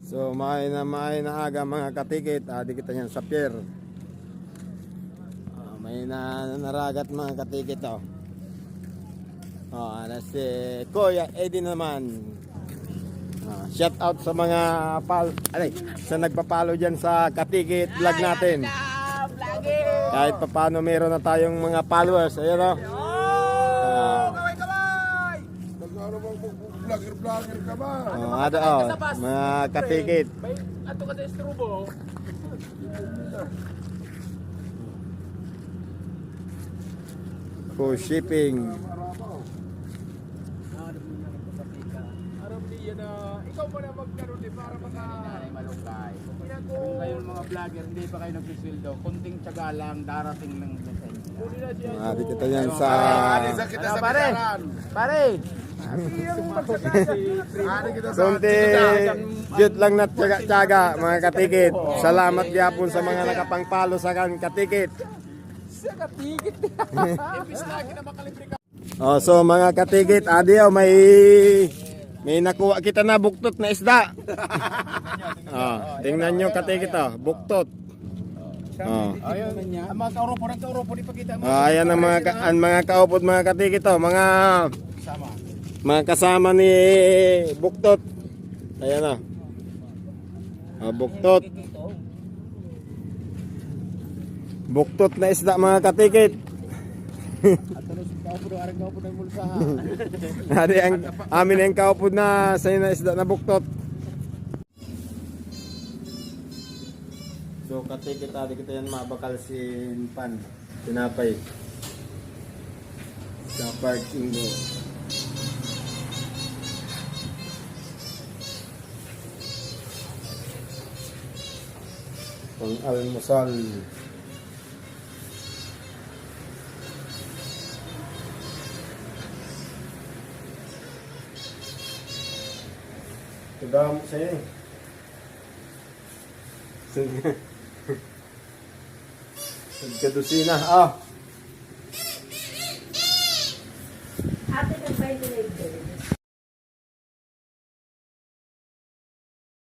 So may na aga mga katikit, di kita yan sa pier. May naragat mga katikit si Kuya Eddie naman. Shout out sa mga sa nagpapalo dyan sa katikit vlog natin. Kahit paano meron na tayong mga followers. Ayun Vlogger ka ba? Mga katikit. Ato ka sa Strubo. For shipping. Ikaw mo na magkaroon para malunggay. Kung kayo mga vlogger, hindi pa kayo nagsisildo, kunting tiyaga lang, darating lang sa inyo. Di kita yan sa... Pare! Kunti jut lang na tiyaga mga katikit. Salamat gyapon sa mga nakapangpalo sa kan katikit. Sa katikit. Imbis lagi na makalibre ka. So mga katikit, may nakuha kita na buktot na isda. Tingnan nyo katikit buktot. Ayun, ang mga kauropo ipakita mo. Ayan ang mga kaupod mga katikit mga kasama ni buktot. Ayan buktot. Buktot na isda mga katikit. Ari ang amin ang kaupod na sa na isda na buktot. So katikit kita yan mabakal si pan tinapay sa parking mo. Pang almusal. Tudam saya. Kadusina. Ate, nag-ventilator.